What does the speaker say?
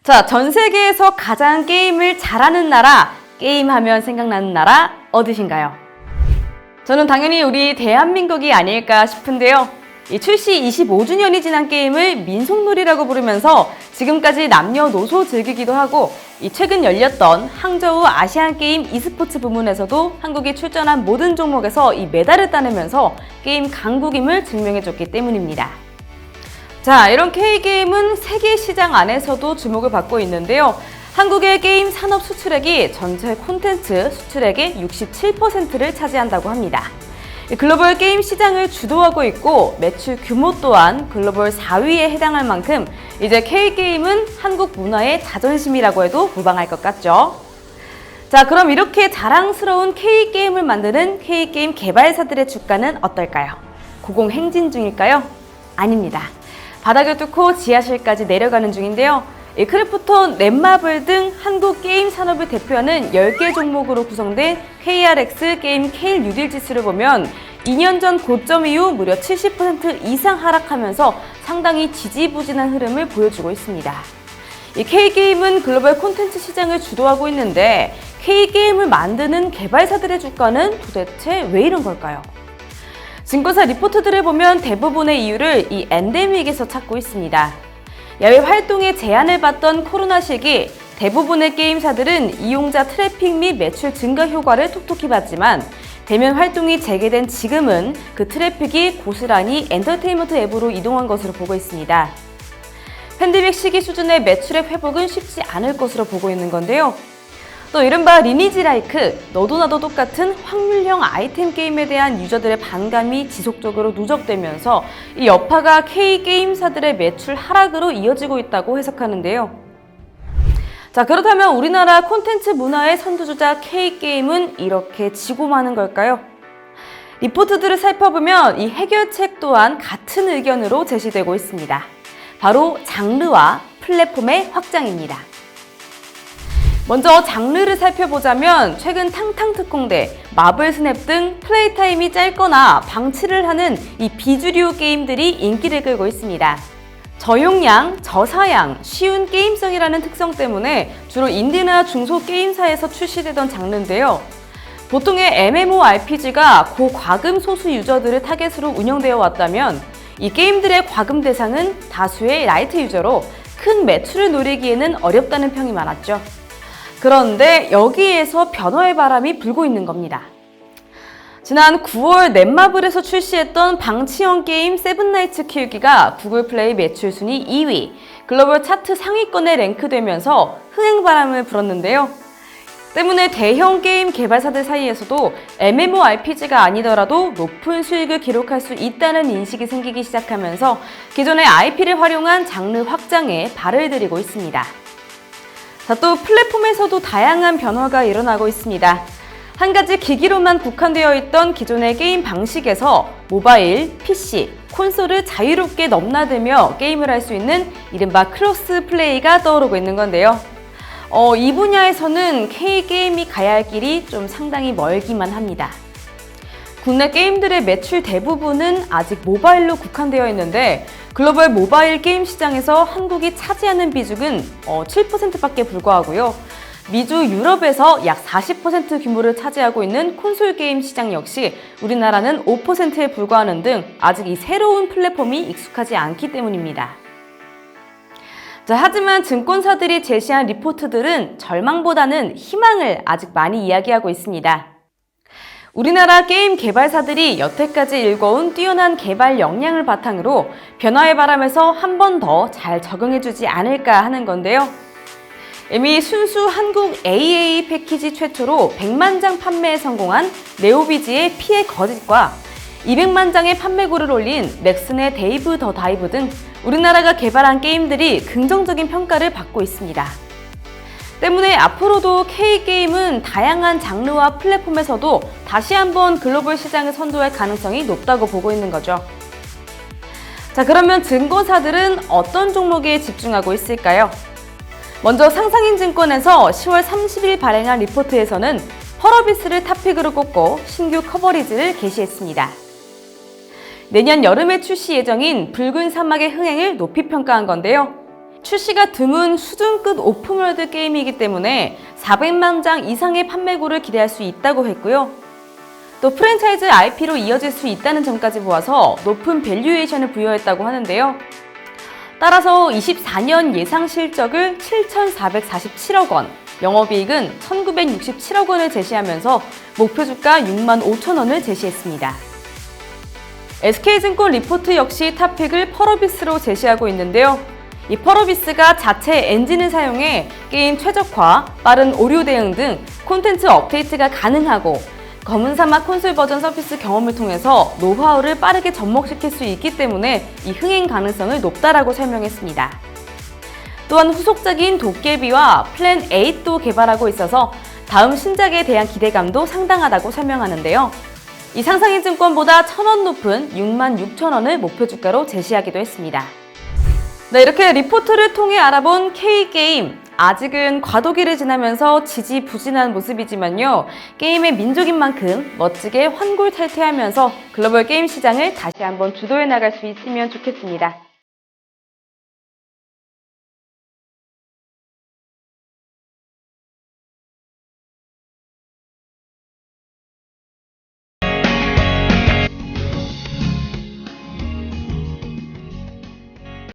자, 전 세계에서 가장 게임을 잘하는 나라, 게임하면 생각나는 나라 어디신가요? 저는 당연히 우리 대한민국이 아닐까 싶은데요. 이 출시 25주년이 지난 게임을 민속놀이라고 부르면서 지금까지 남녀노소 즐기기도 하고, 이 최근 열렸던 항저우 아시안게임 e스포츠 부문에서도 한국이 출전한 모든 종목에서 이 메달을 따내면서 게임 강국임을 증명해줬기 때문입니다. 자, 이런 K게임은 세계 시장 안에서도 주목을 받고 있는데요. 한국의 게임 산업 수출액이 전체 콘텐츠 수출액의 67%를 차지한다고 합니다. 글로벌 게임 시장을 주도하고 있고 매출 규모 또한 글로벌 4위에 해당할 만큼 이제 K게임은 한국 문화의 자존심이라고 해도 무방할 것 같죠. 자, 그럼 이렇게 자랑스러운 K게임을 만드는 K게임 개발사들의 주가는 어떨까요? 고공행진 중일까요? 아닙니다. 바닥을 뚫고 지하실까지 내려가는 중인데요. 크래프톤, 넷마블 등 한국 게임 산업을 대표하는 10개 종목으로 구성된 KRX 게임 K 뉴딜 지수를 보면 2년 전 고점 이후 무려 70% 이상 하락하면서 상당히 지지부진한 흐름을 보여주고 있습니다. 이 K게임은 글로벌 콘텐츠 시장을 주도하고 있는데 K게임을 만드는 개발사들의 주가는 도대체 왜 이런 걸까요? 증권사 리포트들을 보면 대부분의 이유를 이 엔데믹에서 찾고 있습니다. 야외 활동에 제한을 받던 코로나 시기 대부분의 게임사들은 이용자 트래픽 및 매출 증가 효과를 톡톡히 봤지만 대면 활동이 재개된 지금은 그 트래픽이 고스란히 엔터테인먼트 앱으로 이동한 것으로 보고 있습니다. 팬데믹 시기 수준의 매출의 회복은 쉽지 않을 것으로 보고 있는 건데요. 또 이른바 리니지 라이크, 너도 나도 똑같은 확률형 아이템 게임에 대한 유저들의 반감이 지속적으로 누적되면서 이 여파가 K게임사들의 매출 하락으로 이어지고 있다고 해석하는데요. 자, 그렇다면 우리나라 콘텐츠 문화의 선두주자 K게임은 이렇게 지고 마는 걸까요? 리포트들을 살펴보면 이 해결책 또한 같은 의견으로 제시되고 있습니다. 바로 장르와 플랫폼의 확장입니다. 먼저 장르를 살펴보자면 최근 탕탕특공대, 마블스냅 등 플레이 타임이 짧거나 방치를 하는 이 비주류 게임들이 인기를 끌고 있습니다. 저용량, 저사양, 쉬운 게임성이라는 특성 때문에 주로 인디나 중소게임사에서 출시되던 장르인데요. 보통의 MMORPG가 고과금 소수 유저들을 타겟으로 운영되어 왔다면 이 게임들의 과금 대상은 다수의 라이트 유저로 큰 매출을 노리기에는 어렵다는 평이 많았죠. 그런데 여기에서 변화의 바람이 불고 있는 겁니다. 지난 9월 넷마블에서 출시했던 방치형 게임 세븐나이츠 키우기가 구글 플레이 매출 순위 2위, 글로벌 차트 상위권에 랭크되면서 흥행바람을 불었는데요. 때문에 대형 게임 개발사들 사이에서도 MMORPG가 아니더라도 높은 수익을 기록할 수 있다는 인식이 생기기 시작하면서 기존의 IP를 활용한 장르 확장에 발을 들이고 있습니다. 자, 또 플랫폼에서도 다양한 변화가 일어나고 있습니다. 한 가지 기기로만 국한되어 있던 기존의 게임 방식에서 모바일, PC, 콘솔을 자유롭게 넘나들며 게임을 할 수 있는 이른바 크로스 플레이가 떠오르고 있는 건데요. 이 분야에서는 K게임이 가야 할 길이 좀 상당히 멀기만 합니다. 국내 게임들의 매출 대부분은 아직 모바일로 국한되어 있는데 글로벌 모바일 게임 시장에서 한국이 차지하는 비중은 7%밖에 불과하고요. 미주, 유럽에서 약 40% 규모를 차지하고 있는 콘솔 게임 시장 역시 우리나라는 5%에 불과하는 등 아직 이 새로운 플랫폼이 익숙하지 않기 때문입니다. 자, 하지만 증권사들이 제시한 리포트들은 절망보다는 희망을 아직 많이 이야기하고 있습니다. 우리나라 게임 개발사들이 여태까지 일궈온 뛰어난 개발 역량을 바탕으로 변화의 바람에서 한 번 더 잘 적응해주지 않을까 하는 건데요. 이미 순수 한국 AA 패키지 최초로 100만 장 판매에 성공한 네오비지의 피해 거짓과 200만 장의 판매고를 올린 넥슨의 데이브 더 다이브 등 우리나라가 개발한 게임들이 긍정적인 평가를 받고 있습니다. 때문에 앞으로도 K게임은 다양한 장르와 플랫폼에서도 다시 한번 글로벌 시장을 선도할 가능성이 높다고 보고 있는 거죠. 자, 그러면 증권사들은 어떤 종목에 집중하고 있을까요? 먼저 상상인증권에서 10월 30일 발행한 리포트에서는 펄어비스를 탑픽으로 꼽고 신규 커버리지를 게시했습니다. 내년 여름에 출시 예정인 붉은 사막의 흥행을 높이 평가한 건데요. 출시가 드문 수준급 오픈월드 게임이기 때문에 400만 장 이상의 판매고를 기대할 수 있다고 했고요. 또 프랜차이즈 IP로 이어질 수 있다는 점까지 보아서 높은 밸류에이션을 부여했다고 하는데요. 따라서 24년 예상 실적을 7,447억 원, 영업이익은 1,967억 원을 제시하면서 목표 주가 6만 5천 원을 제시했습니다. SK증권 리포트 역시 탑픽을 펄어비스로 제시하고 있는데요. 이 펄어비스가 자체 엔진을 사용해 게임 최적화, 빠른 오류 대응 등 콘텐츠 업데이트가 가능하고 검은 사막 콘솔 버전 서비스 경험을 통해서 노하우를 빠르게 접목시킬 수 있기 때문에 이 흥행 가능성을 높다라고 설명했습니다. 또한 후속작인 도깨비와 플랜 8도 개발하고 있어서 다음 신작에 대한 기대감도 상당하다고 설명하는데요. 이 상상인 증권보다 1,000원 높은 6만 6천 원을 목표 주가로 제시하기도 했습니다. 네, 이렇게 리포트를 통해 알아본 K게임. 아직은 과도기를 지나면서 지지부진한 모습이지만요. 게임의 민족인 만큼 멋지게 환골탈퇴하면서 글로벌 게임 시장을 다시 한번 주도해 나갈 수 있으면 좋겠습니다.